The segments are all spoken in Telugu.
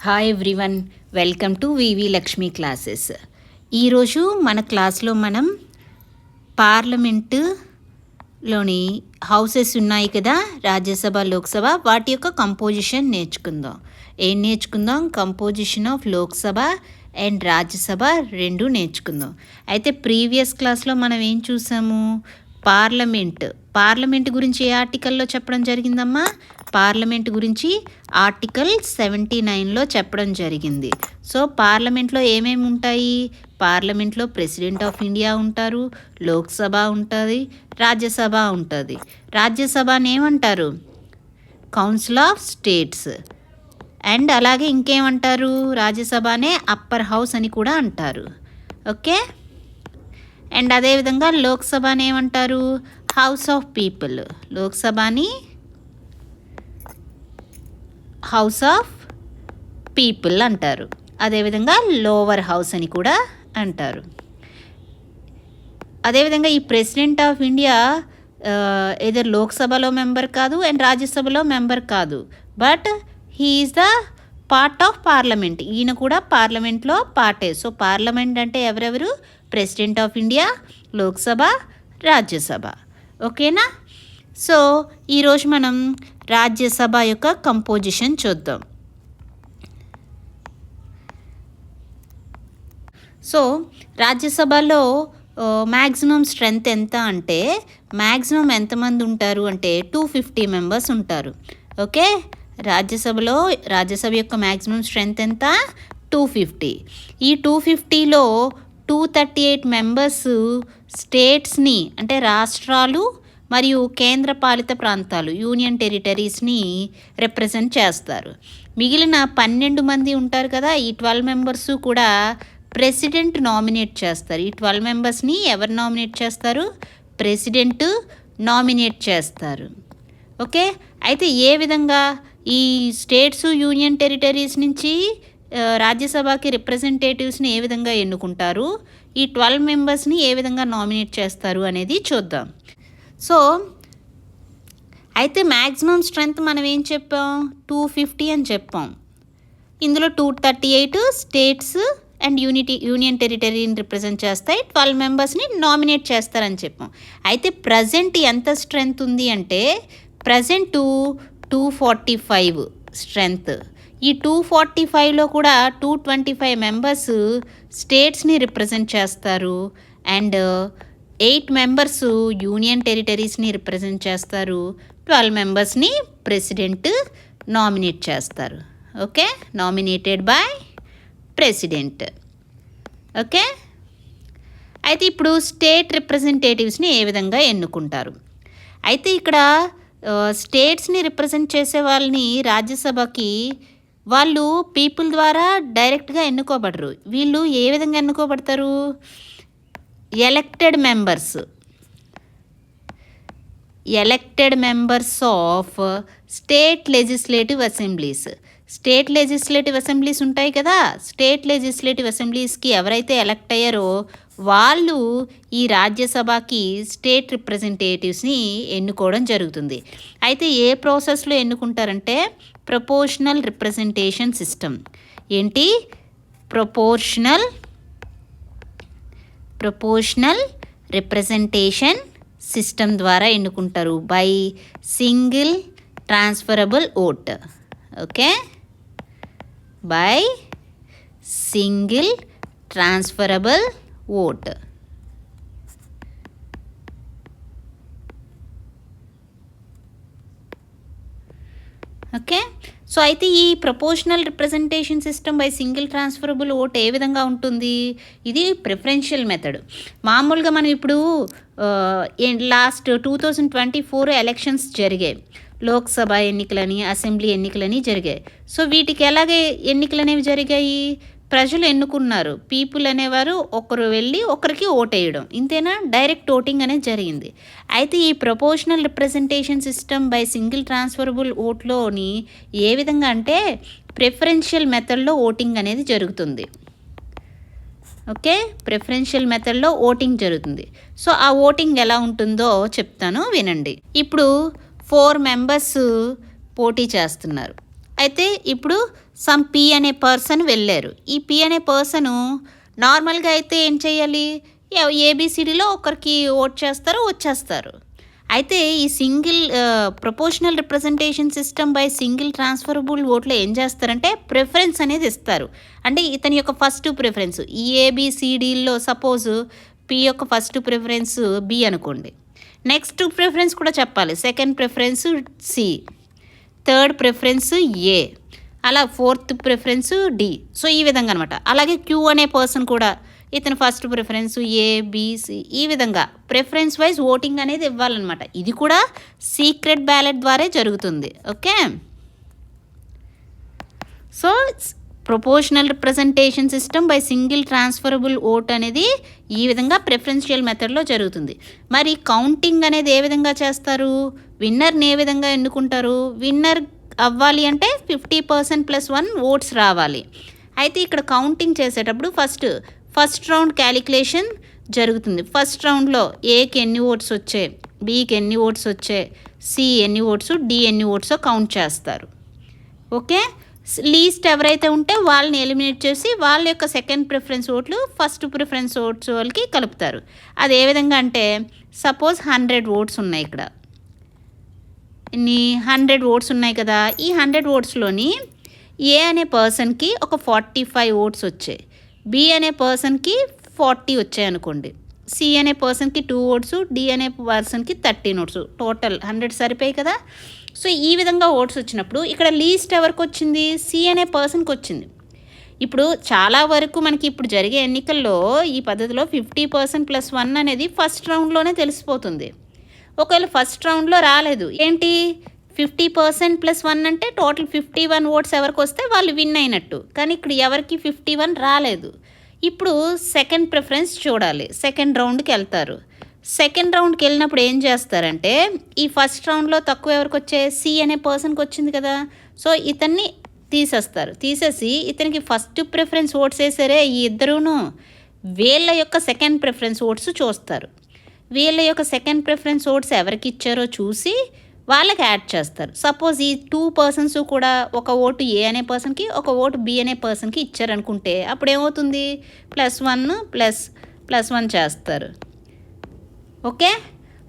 Hi everyone, welcome to VV Lakshmi classes. ఈరోజు మన క్లాస్లో మనం పార్లమెంటులోని హౌసెస్ ఉన్నాయి కదా, రాజ్యసభ, లోక్సభ, వాటి యొక్క కంపోజిషన్ నేర్చుకుందాం. ఏం నేర్చుకుందాం? Composition of Lok Sabha and Rajya Sabha రెండు నేర్చుకుందాం. అయితే ప్రీవియస్ క్లాస్లో మనం ఏం చూసాము? పార్లమెంట్ గురించి ఏ ఆర్టికల్లో చెప్పడం జరిగిందమ్మా? పార్లమెంట్ గురించి ఆర్టికల్ 79లో చెప్పడం జరిగింది. సో పార్లమెంట్లో ఏమేమి ఉంటాయి? పార్లమెంట్లో ప్రెసిడెంట్ ఆఫ్ ఇండియా ఉంటారు, లోక్సభ ఉంటుంది, రాజ్యసభ ఉంటుంది. రాజ్యసభని ఏమంటారు? Council of states. అండ్ అలాగే ఇంకేమంటారు? రాజ్యసభనే అప్పర్ హౌస్ అని కూడా అంటారు. ఓకే. అండ్ అదేవిధంగా లోక్సభని ఏమంటారు? House of people. లోక్సభని హౌస్ ఆఫ్ పీపుల్ అంటారు. అదేవిధంగా లోవర్ హౌస్ అని కూడా అంటారు. అదేవిధంగా ఈ ప్రెసిడెంట్ ఆఫ్ ఇండియా ఏదో లోక్సభలో మెంబర్ కాదు అండ్ రాజ్యసభలో మెంబర్ కాదు, but he is the part of parliament. ఈయన కూడా పార్లమెంట్లో పార్టే. సో పార్లమెంట్ అంటే ఎవరెవరు? President of India, Lok Sabha, Rajya Sabha. ఓకేనా? సో ఈరోజు మనం రాజ్యసభ యొక్క కంపోజిషన్ చూద్దాం. సో రాజ్యసభలో మ్యాక్సిమం స్ట్రెంగ్త్ ఎంత అంటే, మ్యాక్సిమం ఎంతమంది ఉంటారు అంటే 250 మెంబర్స్ ఉంటారు. ఓకే. రాజ్యసభ యొక్క మ్యాక్సిమం స్ట్రెంగ్త్ ఎంత? 250. ఈ 250లో 238 మెంబర్స్ స్టేట్స్ని అంటే రాష్ట్రాలు మరియు కేంద్రపాలిత ప్రాంతాలు, యూనియన్ టెరిటరీస్ని రిప్రజెంట్ చేస్తారు. మిగిలిన 12 మంది ఉంటారు కదా, ఈ 12 మెంబర్స్ కూడా ప్రెసిడెంట్ నామినేట్ చేస్తారు. ఈ 12 మెంబర్స్ని ఎవరు నామినేట్ చేస్తారు? ప్రెసిడెంట్ నామినేట్ చేస్తారు. ఓకే. అయితే ఏ విధంగా ఈ స్టేట్స్, యూనియన్ టెరిటరీస్ నుంచి రాజ్యసభకి రిప్రజెంటేటివ్స్ని ఏ విధంగా ఎన్నుకుంటారు, ఈ 12 మెంబర్స్ని ఏ విధంగా నామినేట్ చేస్తారు అనేది చూద్దాం. సో అయితే మ్యాక్సిమం స్ట్రెంగ్త్ మనం ఏం చెప్పాం? 250 అని చెప్పాం. ఇందులో 238 స్టేట్స్ అండ్ యూనియన్ టెరిటరీని రిప్రజెంట్ చేస్తాయి, 12 మెంబర్స్ని నామినేట్ చేస్తారని చెప్పాం. అయితే ప్రజెంట్ ఎంత స్ట్రెంగ్త్ ఉంది అంటే, ప్రజెంట్ 245 స్ట్రెంగ్త్. ఈ 245లో కూడా 225 మెంబర్స్ స్టేట్స్ని రిప్రజెంట్ చేస్తారు అండ్ 8 మెంబర్స్ యూనియన్ టెరిటరీస్ని రిప్రజెంట్ చేస్తారు, 12 మెంబర్స్ని ప్రెసిడెంట్ నామినేట్ చేస్తారు. Okay. Nominated by president. Okay. అయితే ఇప్పుడు స్టేట్ రిప్రజెంటేటివ్స్ని ఏ విధంగా ఎన్నుకుంటారు? అయితే ఇక్కడ స్టేట్స్ని రిప్రజెంట్ చేసే వాళ్ళని రాజ్యసభకి వాళ్ళు పీపుల్ ద్వారా డైరెక్ట్గా ఎన్నుకోబడరు. వీళ్ళు ఏ విధంగా ఎన్నుకోబడతారు? Elected members of state legislative assemblies. State legislative assemblies ఉంటాయి కదా, స్టేట్ లెజిస్లేటివ్ అసెంబ్లీస్కి ఎవరైతే ఎలక్ట్ అయ్యారో వాళ్ళు ఈ రాజ్యసభకి స్టేట్ రిప్రజెంటేటివ్స్ని ఎన్నుకోవడం జరుగుతుంది. అయితే ఏ ప్రాసెస్లో ఎన్నుకుంటారంటే ప్రపోర్షనల్ రిప్రజెంటేషన్ సిస్టమ్. ఏంటి? ప్రపోర్షనల్ రిప్రజెంటేషన్ సిస్టమ్ ద్వారా ఎన్నుకుంటారు. By single transferable vote. Okay. By single transferable vote. Okay. So అయితే ఈ proportional representation system by single transferable vote ఏ విధంగా ఉంటుంది? ఇది ప్రిఫరెన్షియల్ మెథడ్. మామూలుగా మనం ఇప్పుడు లాస్ట్ 2024 ఎలక్షన్స్ జరిగాయి. లోక్సభ ఎన్నికలని, అసెంబ్లీ ఎన్నికలని జరిగాయి. సో వీటికి ఎలాగే ఎన్నికలు అనేవి జరిగాయి? ప్రజలు ఎన్నుకున్నారు. పీపుల్ అనేవారు ఒకరు వెళ్ళి ఒకరికి ఓటేయడం, ఇంతేనా? డైరెక్ట్ ఓటింగ్ అనేది జరిగింది. అయితే ఈ proportional representation system by single transferable ఓట్లోని ఏ విధంగా అంటే ప్రిఫరెన్షియల్ మెథడ్లో ఓటింగ్ అనేది జరుగుతుంది. ఓకే. ప్రిఫరెన్షియల్ మెథడ్లో ఓటింగ్ జరుగుతుంది. సో ఆ ఓటింగ్ ఎలా ఉంటుందో చెప్తాను, వినండి. ఇప్పుడు 4 మెంబర్స్ పోటీ చేస్తున్నారు. అయితే ఇప్పుడు సమ్ పి అనే పర్సన్ వెళ్ళారు. ఈ పి అనే పర్సను నార్మల్గా అయితే ఏం చేయాలి, ఏబిసిడిలో ఒకరికి ఓట్ చేస్తారు, వచ్చేస్తారు. అయితే ఈ single proportional representation system by single transferable ఓట్లో ఏం చేస్తారంటే ప్రిఫరెన్స్ అనేది ఇస్తారు. అంటే ఇతని యొక్క ఫస్ట్ ప్రిఫరెన్స్ ఈ ఏబిసిడిలో సపోజ్ పి యొక్క ఫస్ట్ ప్రిఫరెన్స్ బి అనుకోండి, నెక్స్ట్ ప్రిఫరెన్స్ కూడా చెప్పాలి. Second preference C, third preference A, అలా ఫోర్త్ ప్రిఫరెన్స్ డి. సో ఈ విధంగా అనమాట. అలాగే క్యూ అనే పర్సన్ కూడా ఇతను ఫస్ట్ ప్రిఫరెన్స్ ఏ, బి, సి, ఈ విధంగా ప్రిఫరెన్స్ వైజ్ ఓటింగ్ అనేది ఇవ్వాలన్నమాట. ఇది కూడా సీక్రెట్ బ్యాలెట్ ద్వారా జరుగుతుంది. Okay, so proportional representation system by single transferable vote అనేది ఈ విధంగా ప్రిఫరెన్షియల్ మెథడ్లో జరుగుతుంది. మరి కౌంటింగ్ అనేది ఏ విధంగా చేస్తారు, విన్నర్ని ఏ విధంగా ఎన్నుకుంటారు, విన్నర్ అవ్వాలి అంటే 50% + 1 ఓట్స్ రావాలి. అయితే ఇక్కడ కౌంటింగ్ చేసేటప్పుడు ఫస్ట్ రౌండ్ క్యాలిక్యులేషన్ జరుగుతుంది. ఫస్ట్ రౌండ్లో ఏకి ఎన్ని ఓట్స్ వచ్చాయి, బికి ఎన్ని ఓట్స్ వచ్చాయి, సి ఎన్ని ఓట్స్, డి ఎన్ని ఓట్స్ కౌంట్ చేస్తారు. ఓకే, లీస్ట్ ఎవరైతే ఉంటే వాళ్ళని ఎలిమినేట్ చేసి వాళ్ళ యొక్క సెకండ్ ప్రిఫరెన్స్ ఓట్లు ఫస్ట్ ప్రిఫరెన్స్ ఓట్స్ వాళ్ళకి కలుపుతారు. అది ఏ విధంగా అంటే సపోజ్ 100 ఓట్స్ ఉన్నాయి. ఇక్కడ ఇన్ని 100 ఓట్స్ ఉన్నాయి కదా. ఈ 100 ఓట్స్లోని ఏ అనే పర్సన్కి ఒక 45 ఓట్స్ వచ్చాయి, బి అనే పర్సన్కి 40 వచ్చాయి అనుకోండి, సి అనే పర్సన్కి 2 ఓట్స్, డి అనే పర్సన్కి 13 ఓట్స్, టోటల్ 100 సరిపోయి కదా. సో ఈ విధంగా ఓట్స్ వచ్చినప్పుడు ఇక్కడ లీస్ట్ ఎవరికి వచ్చింది, సి అనే పర్సన్కి వచ్చింది. ఇప్పుడు చాలా వరకు మనకి ఇప్పుడు జరిగే ఎన్నికల్లో ఈ పద్ధతిలో 50% + 1 అనేది ఫస్ట్ రౌండ్లోనే తెలిసిపోతుంది. ఒకవేళ ఫస్ట్ రౌండ్లో రాలేదు, ఏంటి 50% + 1 అంటే టోటల్ 51 ఓట్స్ ఎవరికి వస్తే వాళ్ళు విన్ అయినట్టు. కానీ ఇక్కడ ఎవరికి 51 రాలేదు. ఇప్పుడు సెకండ్ ప్రిఫరెన్స్ చూడాలి, సెకండ్ రౌండ్కి వెళ్తారు. సెకండ్ రౌండ్కి వెళ్ళినప్పుడు ఏం చేస్తారంటే ఈ ఫస్ట్ రౌండ్లో తక్కువ ఎవరికి వచ్చే సి అనే పర్సన్కి వచ్చింది కదా. సో ఇతన్ని తీసేసి ఇతనికి ఫస్ట్ ప్రిఫరెన్స్ ఓట్స్ వేసారే ఈ ఇద్దరును, వీళ్ళ యొక్క సెకండ్ ప్రిఫరెన్స్ ఓట్స్ చూస్తారు. వీళ్ళ యొక్క సెకండ్ ప్రిఫరెన్స్ ఓట్స్ ఎవరికి ఇచ్చారో చూసి వాళ్ళకి యాడ్ చేస్తారు. సపోజ్ ఈ 2 పర్సన్స్ కూడా ఒక ఓటు ఏ అనే పర్సన్కి, ఒక ఓటు బి అనే పర్సన్కి ఇచ్చారనుకుంటే అప్పుడు ఏమవుతుంది, +1 +1 చేస్తారు. ఓకే,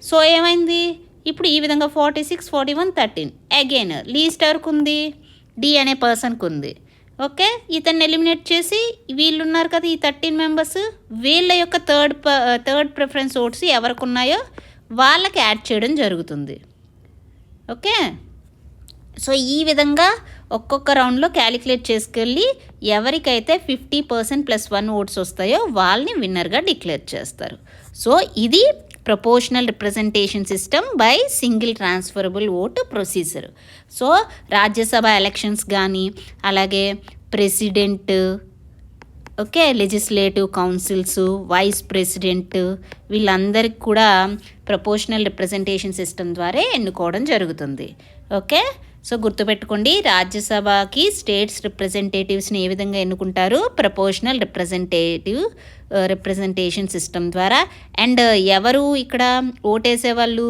సో ఏమైంది, ఇప్పుడు ఈ విధంగా 46, 41, 13 అగైన్ లీస్ట్ ఎవరికి ఉంది, డి అనే పర్సన్కి ఉంది. ఓకే, ఇతన్ని ఎలిమినేట్ చేసి వీళ్ళు ఉన్నారు కదా ఈ 13 మెంబర్స్, వీళ్ళ యొక్క థర్డ్ ప్రిఫరెన్స్ ఓట్స్ ఎవరికి ఉన్నాయో వాళ్ళకి యాడ్ చేయడం జరుగుతుంది. ఓకే, సో ఈ విధంగా ఒక్కొక్క రౌండ్లో క్యాలిక్యులేట్ చేసుకెళ్ళి ఎవరికైతే 50% + 1 ఓట్స్ వస్తాయో వాళ్ళని విన్నర్గా డిక్లేర్ చేస్తారు. సో ఇది proportional representation system by single transferable vote procedure. So Rajya Sabha elections కానీ, అలాగే president, okay, legislative councils, vice president, వీళ్ళందరికీ కూడా ప్రపోర్షనల్ రిప్రజెంటేషన్ సిస్టమ్ ద్వారా ఎన్నుకోవడం జరుగుతుంది. ఓకే, సో గుర్తుపెట్టుకోండి, రాజ్యసభకి స్టేట్స్ రిప్రజెంటేటివ్స్ని ఏ విధంగా ఎన్నుకుంటారు, ప్రపోర్షనల్ రిప్రజెంటేషన్ సిస్టమ్ ద్వారా. అండ్ ఎవరు ఇక్కడ ఓటేసేవాళ్ళు,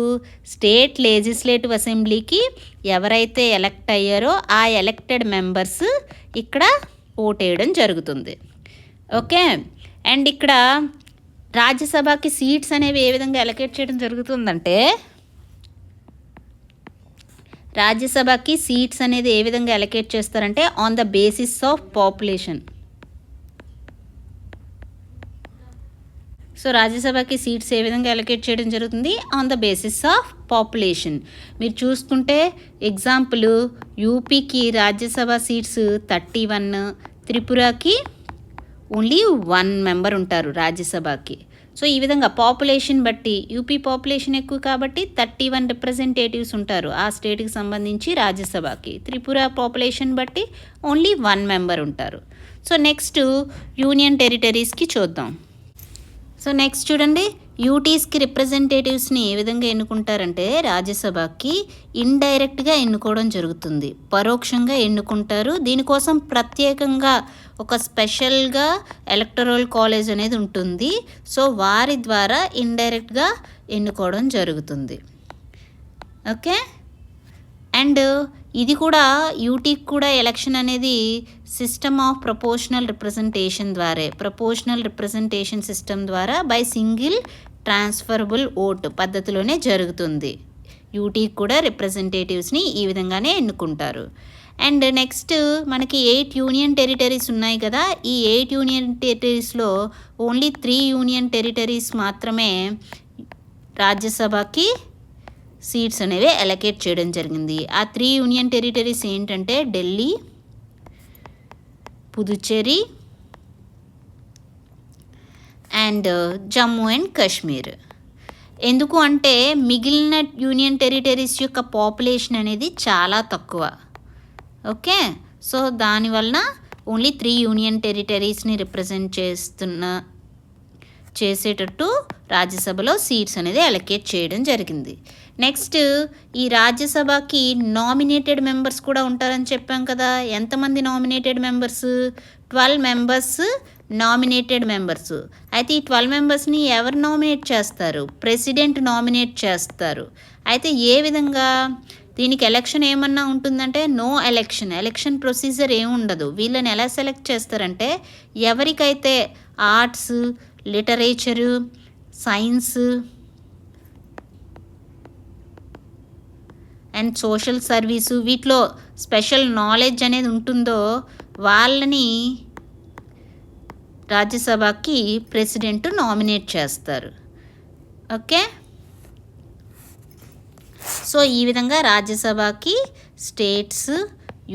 స్టేట్ లెజిస్లేటివ్ అసెంబ్లీకి ఎవరైతే ఎలక్ట్ అయ్యారో ఆ ఎలక్టెడ్ మెంబర్స్ ఇక్కడ ఓటేయడం జరుగుతుంది. ఓకే, అండ్ ఇక్కడ రాజ్యసభకి సీట్స్ అనేవి ఏ విధంగా అలొకేట్ చేయడం జరుగుతుందంటే, రాజ్యసభకి సీట్స్ అనేది ఏ విధంగా అలొకేట్ చేస్తారంటే on the basis of population. So రాజ్యసభకి సీట్స్ ఏ విధంగా అలొకేట్ చేయడం జరుగుతుంది, on the basis of population. మీరు చూసుకుంటే ఎగ్జాంపుల్ యూపీకి రాజ్యసభ సీట్స్ 31, త్రిపురకి ఓన్లీ 1 మెంబర్ ఉంటారు రాజ్యసభకి. సో ఈ విధంగా పాపులేషన్ బట్టి, యూపీ పాపులేషన్ ఎక్కువ కాబట్టి 31 రిప్రజెంటేటివ్స్ ఉంటారు ఆ స్టేట్కి సంబంధించి రాజ్యసభకి. త్రిపుర పాపులేషన్ బట్టి ఓన్లీ 1 మెంబర్ ఉంటారు. సో నెక్స్ట్ యూనియన్ టెరిటరీస్కి చూద్దాం. సో నెక్స్ట్ చూడండి, యూటీస్కి రిప్రజెంటేటివ్స్ని ఏ విధంగా ఎన్నుకుంటారంటే రాజ్యసభకి ఇండైరెక్ట్గా ఎన్నుకోవడం జరుగుతుంది, పరోక్షంగా ఎన్నుకుంటారు. దీనికోసం ప్రత్యేకంగా ఒక స్పెషల్గా ఎలక్టరల్ కాలేజ్ అనేది ఉంటుంది. సో వారి ద్వారా ఇండైరెక్ట్గా ఎన్నుకోవడం జరుగుతుంది. ఓకే, అండ్ ఇది కూడా యూటీకి కూడా ఎలక్షన్ అనేది system of proportional representation system ద్వారా బై సింగిల్ ట్రాన్స్ఫరబుల్ ఓట్ పద్ధతిలోనే జరుగుతుంది. యూటీకి కూడా రిప్రజెంటేటివ్స్ని ఈ విధంగానే ఎన్నుకుంటారు. అండ్ నెక్స్ట్ మనకి 8 యూనియన్ టెరిటరీస్ ఉన్నాయి కదా. ఈ 8 యూనియన్ టెరిటరీస్లో ఓన్లీ 3 యూనియన్ టెరిటరీస్ మాత్రమే రాజ్యసభకి సీట్స్ అనేవి అలొకేట్ చేయడం జరిగింది. ఆ 3 యూనియన్ టెరిటరీస్ ఏంటంటే ఢిల్లీ, పుదుచ్చేరి అండ్ జమ్మూ అండ్ కాశ్మీర్. ఎందుకు అంటే మిగిలిన యూనియన్ టెరిటరీస్ యొక్క పాపులేషన్ అనేది చాలా తక్కువ. ఓకే, సో దానివలన ఓన్లీ 3 యూనియన్ టెరిటరీస్ని రిప్రజెంట్ చేసేటట్టు రాజ్యసభలో సీట్స్ అనేది అలొకేట్ చేయడం జరిగింది. నెక్స్ట్ ఈ రాజ్యసభకి నామినేటెడ్ మెంబర్స్ కూడా ఉంటారని చెప్పాం కదా. ఎంతమంది nominated members? 12 members nominated members. అయితే ఈ 12 మెంబర్స్ని ఎవరు నామినేట్ చేస్తారు? ప్రెసిడెంట్ నామినేట్ చేస్తారు. అయితే ఏ విధంగా దీనికి ఎలక్షన్ ఏమన్నా ఉంటుందంటే నో ఎలక్షన్ ప్రొసీజర్ ఏమి ఉండదు. వీళ్ళని ఎలా సెలెక్ట్ చేస్తారంటే ఎవరికైతే arts, literature, science and social service వీటిలో స్పెషల్ నాలెడ్జ్ అనేది ఉంటుందో వాళ్ళని రాజ్యసభకి ప్రెసిడెంట్ నామినేట్ చేస్తారు. ఓకే, సో ఈ విధంగా రాజ్యసభకి states,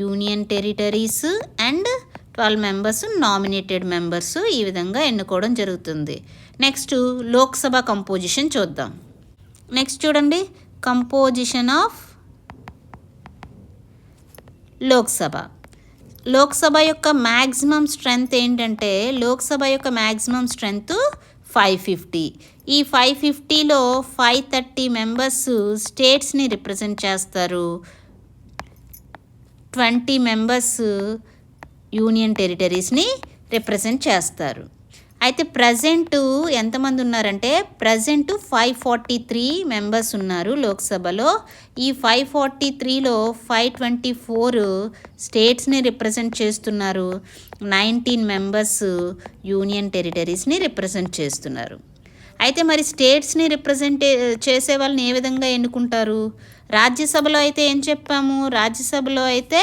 union territories and 12 members nominated members ఈ విధంగా ఎన్నుకోవడం జరుగుతుంది. నెక్స్ట్ లోక్సభ కంపోజిషన్ చూద్దాం. నెక్స్ట్ చూడండి, కంపోజిషన్ ఆఫ్ లోక్సభ యొక్క మ్యాక్సిమం స్ట్రెంగ్త్ ఏంటంటే లోక్సభ యొక్క మ్యాక్సిమం స్ట్రెంగ్త్ 550. ఈ 550లో 530 మెంబర్స్ స్టేట్స్ని రిప్రజెంట్ చేస్తారు, 20 మెంబర్స్ యూనియన్ టెరిటరీస్ని రిప్రజెంట్ చేస్తారు. అయితే ప్రజెంట్ ఎంతమంది ఉన్నారంటే ప్రజెంట్ 543 మెంబర్స్ ఉన్నారు లోక్సభలో. ఈ 543లో 524 స్టేట్స్ని రిప్రజెంట్ చేస్తున్నారు, 19 మెంబర్స్ యూనియన్ టెరిటరీస్ని రిప్రజెంట్ చేస్తున్నారు. అయితే మరి స్టేట్స్ని రిప్రజెంట్ చేసే వాళ్ళని ఏ విధంగా ఎన్నుకుంటారు? రాజ్యసభలో అయితే ఏం చెప్పాము? రాజ్యసభలో అయితే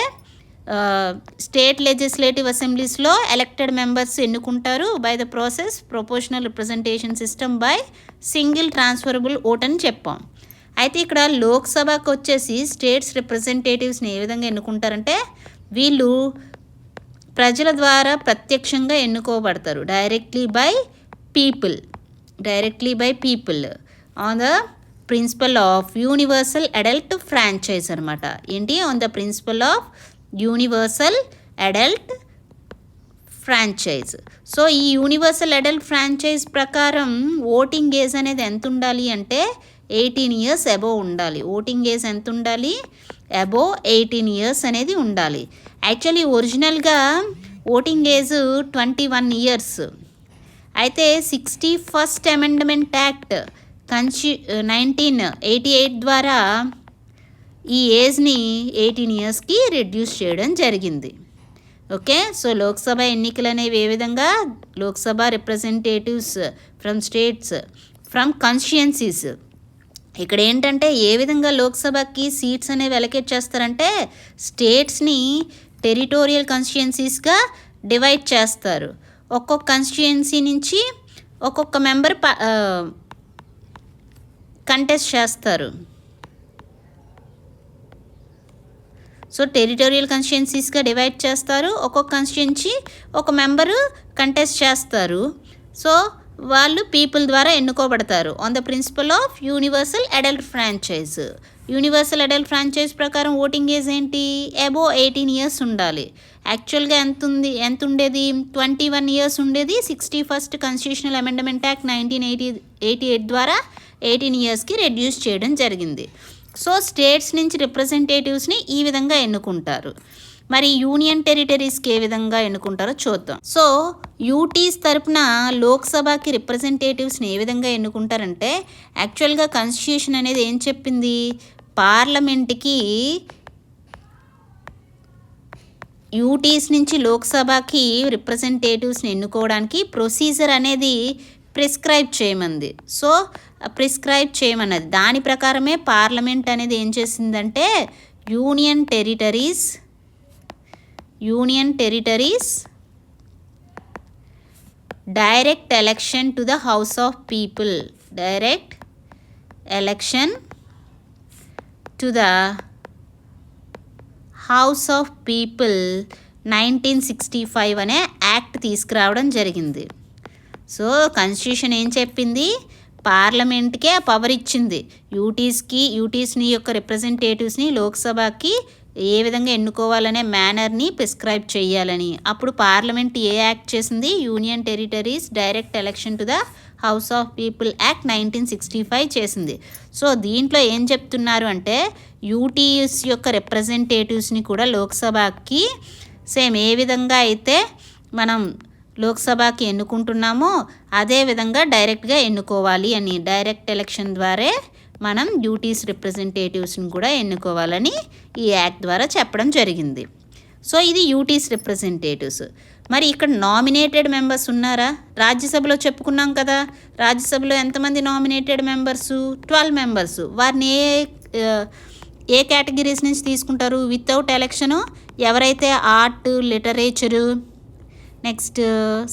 స్టేట్ లెజిస్లేటివ్ అసెంబ్లీస్లో ఎలక్టెడ్ మెంబర్స్ ఎన్నుకుంటారు by the process proportional representation system by single transferable vote అని చెప్పాం. అయితే ఇక్కడ లోక్సభకు వచ్చేసి స్టేట్స్ రిప్రజెంటేటివ్స్ని ఏ విధంగా ఎన్నుకుంటారంటే వీళ్ళు ప్రజల ద్వారా ప్రత్యక్షంగా ఎన్నుకోబడతారు, directly by people on the principle of universal adult franchise అనమాట. ఏంటి? On the principle of universal adult franchise. So ఈ యూనివర్సల్ అడల్ట్ ఫ్రాంచైజ్ ప్రకారం ఓటింగ్ ఏజ్ అనేది ఎంత ఉండాలి అంటే 18 years అబోవ్ ఉండాలి. ఓటింగ్ ఏజ్ ఎంత ఉండాలి? అబోవ్ 18 years అనేది ఉండాలి. యాక్చువల్లీ ఒరిజినల్గా ఓటింగ్ ఏజ్ 21 years. అయితే 61st అమెండ్మెంట్ యాక్ట్ 1988 ద్వారా ఈ ఏజ్ని 18 yearsకి రెడ్యూస్ చేయడం జరిగింది. ఓకే, సో లోక్సభ ఎన్నికలు అనేవి ఏ విధంగా Lok Sabha representatives from states from constituencies. ఇక్కడ ఏంటంటే ఏ విధంగా లోక్సభకి సీట్స్ అనేవి అలొకేట్ చేస్తారంటే స్టేట్స్ని టెరిటోరియల్ కాన్స్టిట్యుయెన్సీస్గా డివైడ్ చేస్తారు. ఒక్కొక్క కాన్స్టిట్యుయెన్సీ నుంచి ఒక్కొక్క మెంబర్ కంటెస్ట్ చేస్తారు. సో టెరిటోరియల్ కాన్స్టిట్యుయెన్సీస్గా డివైడ్ చేస్తారు, ఒక్కొక్క కాన్స్టిట్యుయెన్సీ ఒక మెంబరు కంటెస్ట్ చేస్తారు. సో వాళ్ళు పీపుల్ ద్వారా ఎన్నుకోబడతారు on the principle of universal adult franchise. Universal adult franchise ప్రకారం ఓటింగ్ ఏజ్ ఏంటి? అబోవ్ 18 years ఉండాలి. యాక్చువల్గా ఎంత ఉండేది? 21 years ఉండేది. 61st కాన్స్టిట్యూషనల్ అమెండ్మెంట్ యాక్ట్ 1988 ద్వారా 18 yearsకి రెడ్యూస్ చేయడం జరిగింది. సో స్టేట్స్ నుంచి రిప్రజెంటేటివ్స్ని ఈ విధంగా ఎన్నుకుంటారు. మరి యూనియన్ టెరిటరీస్కి ఏ విధంగా ఎన్నుకుంటారో చూద్దాం. సో యూటీస్ తరపున లోక్సభకి రిప్రజెంటేటివ్స్ని ఏ విధంగా ఎన్నుకుంటారంటే యాక్చువల్గా కాన్స్టిట్యూషన్ అనేది ఏం చెప్పింది? పార్లమెంట్కి యూటీస్ నుంచి లోక్సభకి రిప్రజెంటేటివ్స్ని ఎన్నుకోవడానికి ప్రొసీజర్ అనేది ప్రిస్క్రైబ్ చేయమంది. సో ప్రిస్క్రైబ్ చేయమన్నది దాని ప్రకారమే పార్లమెంట్ అనేది ఏం చేసిందంటే union territories direct election to the house of people house of people 1965 అనే యాక్ట్ తీసుకురావడం జరిగింది. సో కాన్స్టిట్యూషన్ ఏం చెప్పింది, పార్లమెంట్కే పవర్ ఇచ్చింది. యూటీస్ని యొక్క రిప్రజెంటేటివ్స్ని లోక్సభకి ఏ విధంగా ఎన్నుకోవాలనే మేనర్ని ప్రిస్క్రైబ్ చేయాలని. అప్పుడు పార్లమెంట్ ఏ యాక్ట్ చేసింది, union territories direct election to the house of people act 1965 చేసింది. సో దీంట్లో ఏం చెప్తున్నారు అంటే యూటీస్ యొక్క రిప్రజెంటేటివ్స్ని కూడా లోక్సభకి సేమ్ ఏ విధంగా అయితే మనం లోక్సభకి ఎన్నుకుంటున్నామో అదే విధంగా డైరెక్ట్గా ఎన్నుకోవాలి అని, డైరెక్ట్ ఎలక్షన్ ద్వారా మనం యూటీస్ రిప్రజెంటేటివ్స్ని కూడా ఎన్నుకోవాలని ఈ యాక్ట్ ద్వారా చెప్పడం జరిగింది. సో ఇది యూటీస్ రిప్రజెంటేటివ్స్. మరి ఇక్కడ నామినేటెడ్ మెంబర్స్ ఉన్నారా? రాజ్యసభలో చెప్పుకున్నాం కదా, రాజ్యసభలో ఎంతమంది నామినేటెడ్ మెంబర్సు? 12 మెంబర్సు. వారిని ఏ కేటగిరీస్ నుంచి తీసుకుంటారు? వితౌట్ ఎలక్షను ఎవరైతే art, literature, next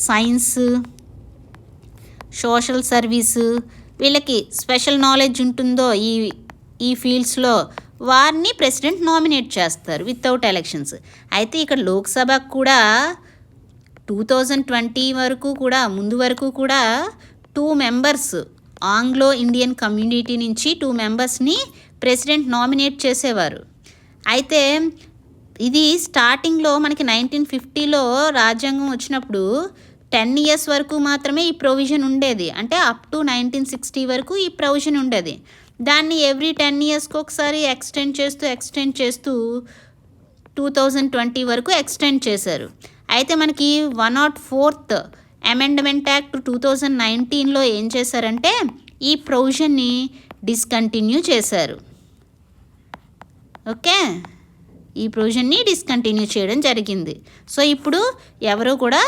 science, social service, వీళ్ళకి స్పెషల్ నాలెడ్జ్ ఉంటుందో ఈ ఫీల్డ్స్లో వారిని ప్రెసిడెంట్ నామినేట్ చేస్తారు వితౌట్ ఎలక్షన్స్. అయితే ఇక్కడ లోక్సభకు కూడా 2020 వరకు కూడా ముందు వరకు కూడా 2 మెంబర్స్ ఆంగ్లో ఇండియన్ కమ్యూనిటీ నుంచి 2 మెంబర్స్ని ప్రెసిడెంట్ నామినేట్ చేసేవారు. అయితే ఇది స్టార్టింగ్లో మనకి 1950లో రాజ్యాంగం వచ్చినప్పుడు 10 ఇయర్స్ వరకు మాత్రమే ఈ ప్రొవిజన్ ఉండేది. అంటే అప్ టు 1960 వరకు ఈ ప్రొవిజన్ ఉండేది. దాన్ని ఎవ్రీ 10 ఇయర్స్కి ఒకసారి ఎక్స్టెండ్ చేస్తూ 2020 వరకు ఎక్స్టెండ్ చేశారు. అయితే మనకి 104th అమెండ్మెంట్ యాక్ట్ 2019లో ఏం చేశారంటే ఈ ప్రొవిజన్ని డిస్కంటిన్యూ చేశారు. ఓకే, ఈ ప్రొవిజన్ని డిస్కంటిన్యూ చేయడం జరిగింది. సో ఇప్పుడు ఎవరు కూడా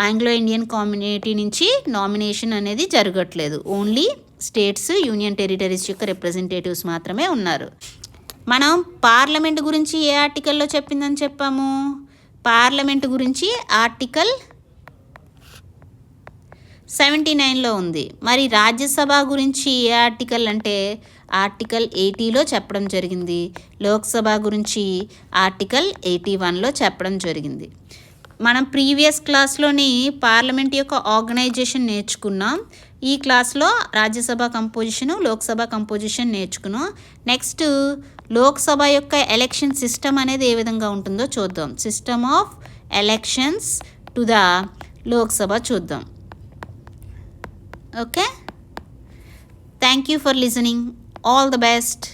ఆంగ్లో ఇండియన్ కమ్యూనిటీ నుంచి నామినేషన్ అనేది జరగట్లేదు. ఓన్లీ స్టేట్స్, యూనియన్ టెరిటరీస్ యొక్క రిప్రజెంటేటివ్స్ మాత్రమే ఉన్నారు. మనం పార్లమెంట్ గురించి ఏ ఆర్టికల్లో చెప్పిందని చెప్పాము? పార్లమెంట్ గురించి ఆర్టికల్ 79లో ఉంది. మరి రాజ్యసభ గురించి ఏ ఆర్టికల్ అంటే ఆర్టికల్ 80లో చెప్పడం జరిగింది. లోక్సభ గురించి ఆర్టికల్ 81లో చెప్పడం జరిగింది. మనం ప్రీవియస్ క్లాస్లోని పార్లమెంట్ యొక్క ఆర్గనైజేషన్ నేర్చుకున్నాం. ఈ క్లాస్లో రాజ్యసభ కంపోజిషను, లోక్సభ కంపోజిషన్ నేర్చుకున్నాం. నెక్స్ట్ లోక్సభ యొక్క ఎలక్షన్ సిస్టమ్ అనేది ఏ విధంగా ఉంటుందో చూద్దాం. System of elections to the Lok Sabha చూద్దాం. Okay, thank you for listening. All the best.